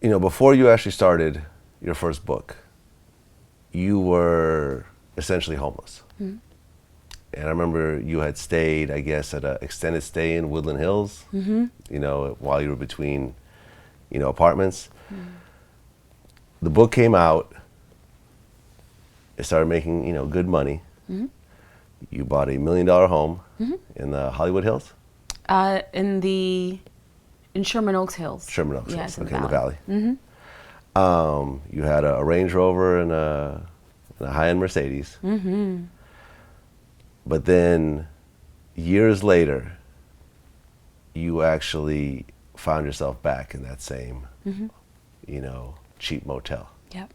before you actually started your first book, you were essentially homeless. Mm-hmm. And I remember you had stayed, I guess, at an extended stay in Woodland Hills, while you were between, apartments. Mm-hmm. The book came out. It started making, good money. Mm-hmm. You bought $1 million home Mm-hmm. in the Hollywood Hills? In Sherman Oaks Hills. Sherman Oaks Yes, Hills, okay, in the valley. Mm-hmm. You had a Range Rover and a high-end Mercedes. Mm-hmm. But then, years later, you actually found yourself back in that same, Mm-hmm. Cheap motel. Yep.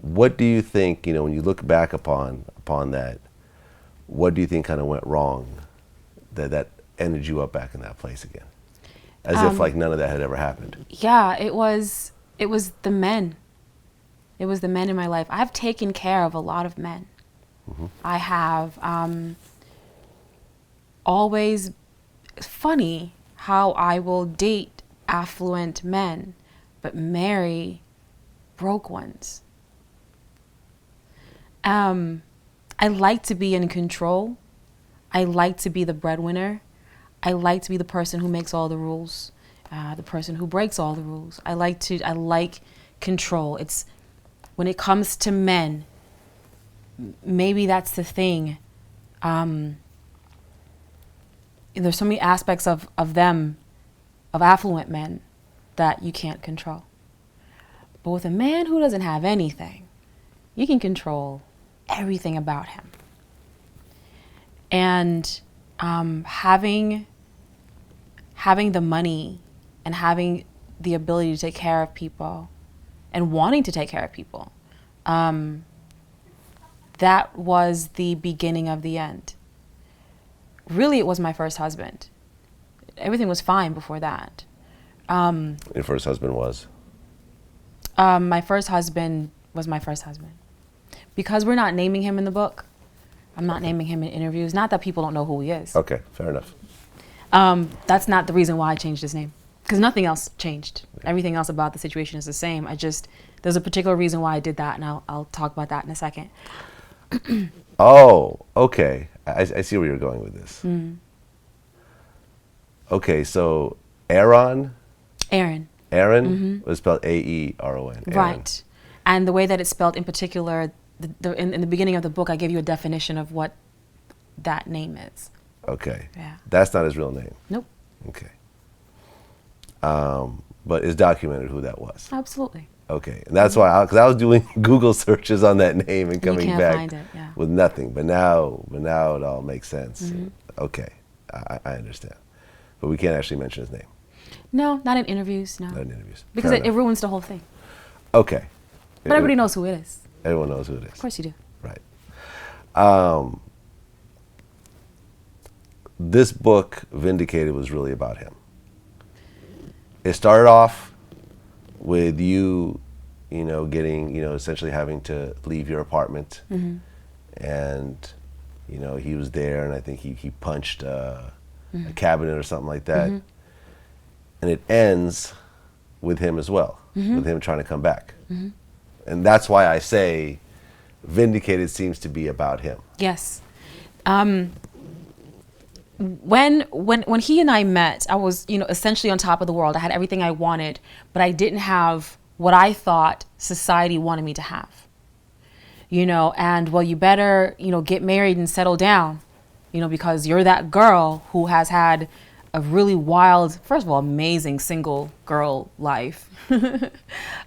What do you think, when you look back upon that, what do you think kind of went wrong that ended you up back in that place again? As if like none of that had ever happened. Yeah, it was the men. It was the men in my life. I've taken care of a lot of men. Mm-hmm. I have always, it's funny how I will date affluent men, but marry broke ones. I like to be in control. I like to be the breadwinner. I like to be the person who makes all the rules, the person who breaks all the rules. I like control. It's when it comes to men, maybe that's the thing. There's so many aspects of them, of affluent men, that you can't control. But with a man who doesn't have anything, you can control everything about him. And having the money and having the ability to take care of people and wanting to take care of people, that was the beginning of the end. Really, it was my first husband. Everything was fine before that. Your first husband was? My first husband was my first husband. Because we're not naming him in the book, I'm not naming him in interviews. Not that people don't know who he is. Okay, fair enough. That's not the reason why I changed his name. Because nothing else changed. Everything else about the situation is the same. There's a particular reason why I did that, and I'll talk about that in a second. Oh, okay. I see where you're going with this. Mm. Okay, so Aaron Mm-hmm. was spelled Aeron. Right. And the way that it's spelled in particular, in the beginning of the book, I gave you a definition of what that name is. Okay. Yeah. That's not his real name. Nope. Okay. But it's documented who that was. Absolutely. Okay, and that's why, because I was doing Google searches on that name and coming you can't back find it, yeah. with nothing. But now it all makes sense. Mm-hmm. Okay, I understand. But we can't actually mention his name. No, not in interviews, no. Not in interviews. Because it ruins the whole thing. Okay. But everybody knows who it is. Everyone knows who it is. Of course you do. Right. This book, Vindicated, was really about him. It started off with you, getting, essentially having to leave your apartment. Mm-hmm. And, he was there, and I think he punched a cabinet or something like that. Mm-hmm. And it ends with him as well, Mm-hmm. with him trying to come back. Mm-hmm. And that's why I say Vindicated seems to be about him. Yes. When he and I met, I was, essentially on top of the world. I had everything I wanted, but I didn't have what I thought society wanted me to have. And well, you better, get married and settle down, because you're that girl who has had a really wild, first of all, amazing single girl life.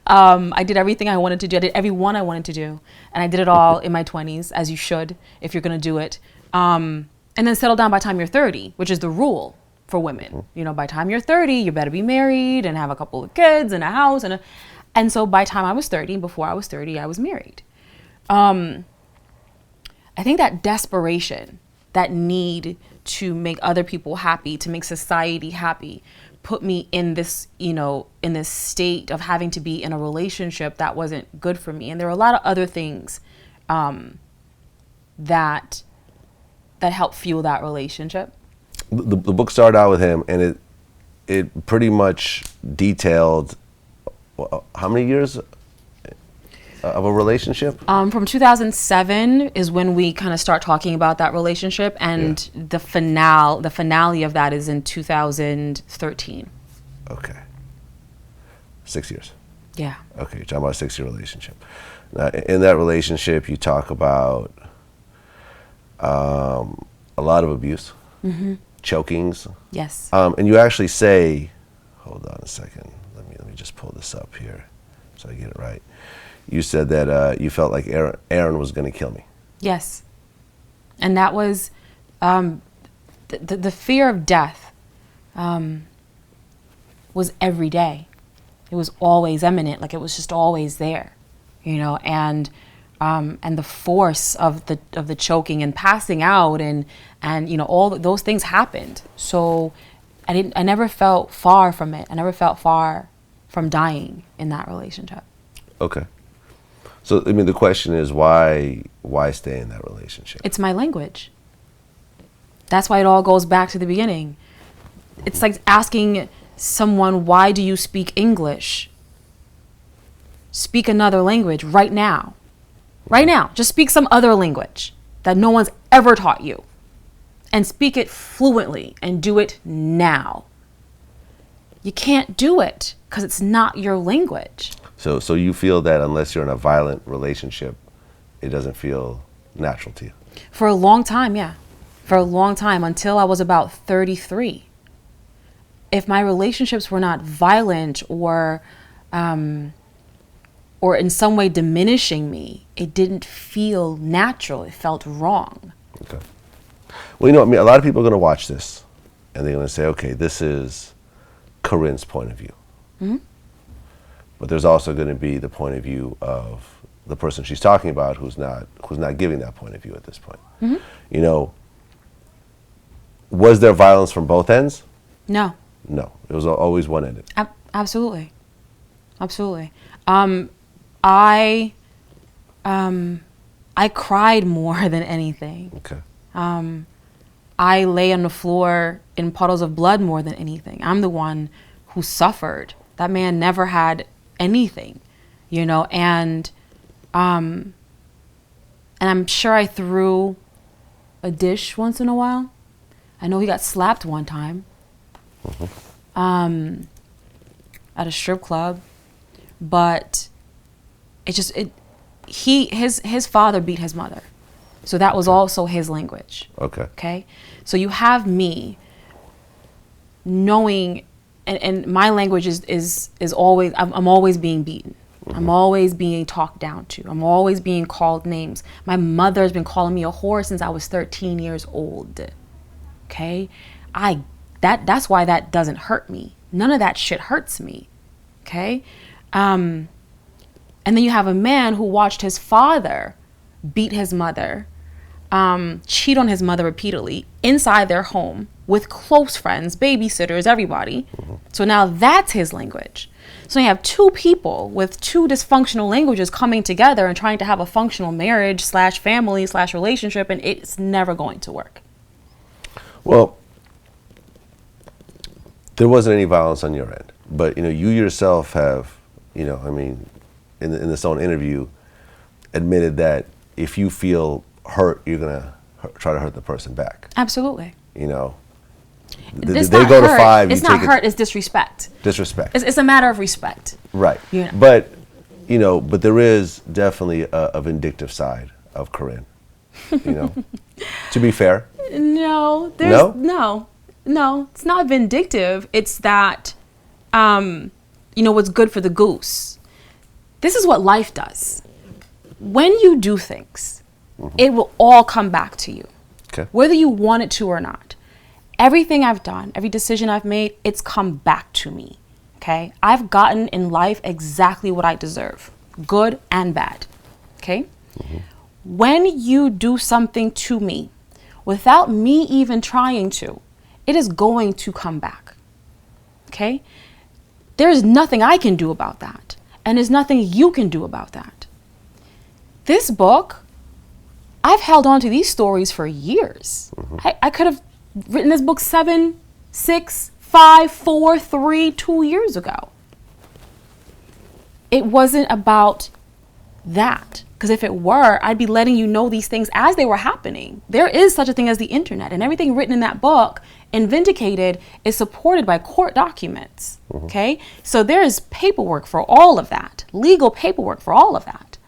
I did everything I wanted to do. I did everyone I wanted to do. And I did it all in my 20s, as you should, if you're going to do it. And then settle down by the time you're 30, which is the rule for women. By the time you're 30, you better be married and have a couple of kids and a house. And so by the time I was 30, before I was 30, I was married. I think that desperation, that need to make other people happy, to make society happy, put me in this, in this state of having to be in a relationship that wasn't good for me. And there were a lot of other things that helped fuel that relationship. The book started out with him, and it pretty much detailed how many years of a relationship? From 2007 is when we kind of start talking about that relationship, and the finale of that is in 2013. Okay. 6 years. Yeah. Okay, you're talking about a 6-year relationship. Now, in that relationship, you talk about a lot of abuse, chokings. Yes. And you actually say, hold on a second, let me just pull this up here so I get it right. You said that you felt like Aaron was going to kill me. Yes. And that was the fear of death was every day. It was always imminent, like it was just always there, and the force of the choking and passing out and all those things happened. So I never felt far from it. I never felt far from dying in that relationship. Okay. So I mean, the question is why stay in that relationship? It's my language. That's why it all goes back to the beginning. It's like asking someone, why do you speak English? Speak another language right now. Right now. Just speak some other language that no one's ever taught you. And speak it fluently and do it now. You can't do it because it's not your language. So you feel that unless you're in a violent relationship, it doesn't feel natural to you? For a long time, yeah. For a long time, until I was about 33. If my relationships were not violent or in some way diminishing me, it didn't feel natural. It felt wrong. Okay. Well, I mean, a lot of people are going to watch this, and they're going to say, okay, this is Karrine's point of view. Mm-hmm. But there's also going to be the point of view of the person she's talking about who's not giving that point of view at this point. Mm-hmm. Was there violence from both ends? No. No, it was always one-ended. Absolutely. I cried more than anything. Okay. I lay on the floor in puddles of blood more than anything. I'm the one who suffered. That man never had anything, and I'm sure I threw a dish once in a while. I know he got slapped one time. Mm-hmm. At a strip club, but his father beat his mother, so that was also his language. Okay, so you have me knowing, and my language is always I'm always being beaten. Mm-hmm. I'm always being talked down to. I'm always being called names. My mother's been calling me a whore since I was 13 years old. Okay, that's why that doesn't hurt me. None of that shit hurts me. Okay? And then you have a man who watched his father beat his mother, cheat on his mother repeatedly inside their home with close friends, babysitters, everybody. Mm-hmm. So now that's his language. So you have two people with two dysfunctional languages coming together and trying to have a functional marriage / family / relationship, and it's never going to work. Well, there wasn't any violence on your end, but you yourself have, in this own interview, admitted that if you feel hurt, you're gonna try to hurt the person back. Absolutely. They go hurt. to 5. It's not hurt. It's disrespect. Disrespect. It's a matter of respect. Right. But but there is definitely a vindictive side of Karrine. To be fair. No. No, it's not vindictive. It's that, what's good for the goose. This is what life does. When you do things, mm-hmm. it will all come back to you. Okay. Whether you want it to or not. Everything I've done, every decision I've made, it's come back to me. Okay? I've gotten in life exactly what I deserve. Good and bad. Okay? Mm-hmm. When you do something to me, without me even trying to, it is going to come back. Okay? There is nothing I can do about that. And there's nothing you can do about that. This book, I've held on to these stories for years. Mm-hmm. I could have written this book 7, 6, 5, 4, 3, 2 years ago. It wasn't about that. Because if it were, I'd be letting you know these things as they were happening. There is such a thing as the internet, and everything written in that book and Vindicated is supported by court documents. Okay? So there is paperwork for all of that, legal paperwork for all of that.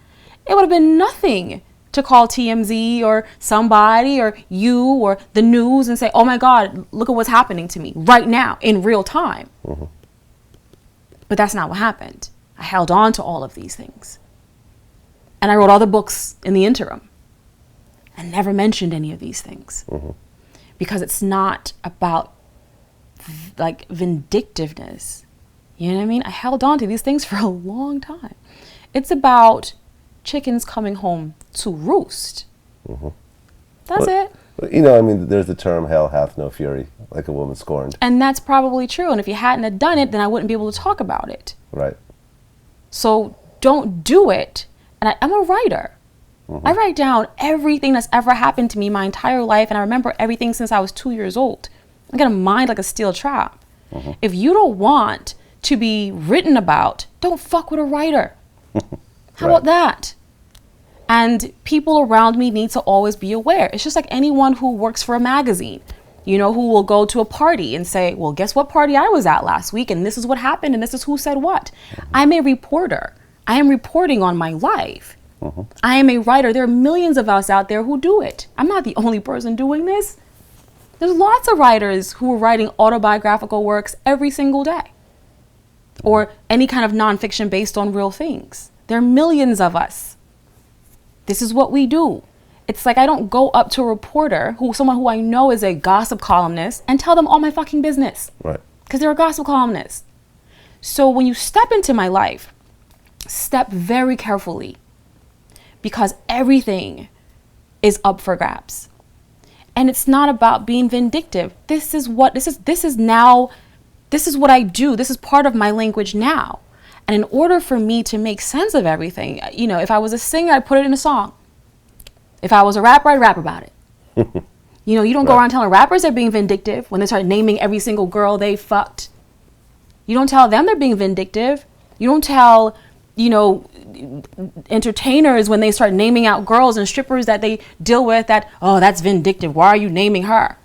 It would have been nothing to call TMZ or somebody or you or the news and say, oh my God, look at what's happening to me right now in real time. But that's not what happened. I held on to all of these things. And I wrote other books in the interim and never mentioned any of these things because it's not about like vindictiveness. You know what I mean? I held on to these things for a long time. It's about chickens coming home to roost. That's it. You know, I mean, there's the term, hell hath no fury, like a woman scorned. And that's probably true. And if you hadn't have done it, then I wouldn't be able to talk about it. Right. So don't do it. And I'm a writer. I write down everything that's ever happened to me my entire life. And I remember everything since I was 2 years old. I got a mind like a steel trap. If you don't want to be written about, don't fuck with a writer. How about that? And people around me need to always be aware. It's just like anyone who works for a magazine, you know, who will go to a party and say, well, guess what party I was at last week? And this is what happened. And this is who said what. I'm a reporter. I am reporting on my life. I am a writer. There are millions of us out there who do it. I'm not the only person doing this. There's lots of writers who are writing autobiographical works every single day. Or any kind of nonfiction based on real things. There are millions of us. This is what we do. It's like I don't go up to a reporter, someone who I know is a gossip columnist, and tell them all my fucking business. Right. Because they're a gossip columnist. So when you step into my life, step very carefully. Because everything is up for grabs. And it's not about being vindictive. This is what I do. This is part of my language now. And in order for me to make sense of everything, you know, if I was a singer, I'd put it in a song. If I was a rapper, I'd rap about it. You know, you don't go around telling rappers they're being vindictive when they start naming every single girl they fucked. You don't tell them they're being vindictive. You don't tell, you know, entertainers when they start naming out girls and strippers that they deal with that, oh, that's vindictive. Why are you naming her?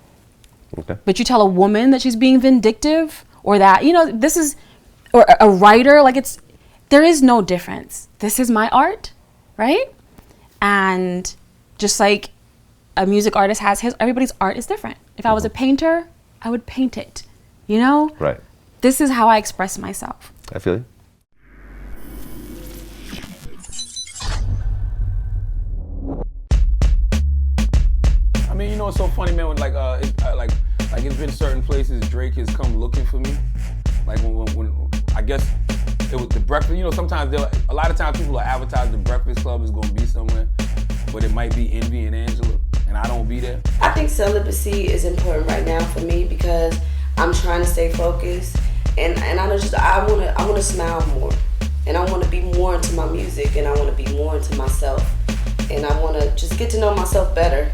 Okay. But you tell a woman that she's being vindictive or that, you know, this is, or a writer, like there is no difference. This is my art, right? And just like a music artist has his, everybody's art is different. If I was a painter, I would paint it, you know? Right. This is how I express myself. I feel you. I mean, you know what's so funny, man? When it's been certain places Drake has come looking for me. Like when I guess it was the Breakfast. You know, sometimes a lot of times people will advertise the Breakfast Club is going to be somewhere, but it might be Envy and Angela, and I don't be there. I think celibacy is important right now for me because I'm trying to stay focused, and I want to smile more, and I want to be more into my music, and I want to be more into myself, and I want to just get to know myself better.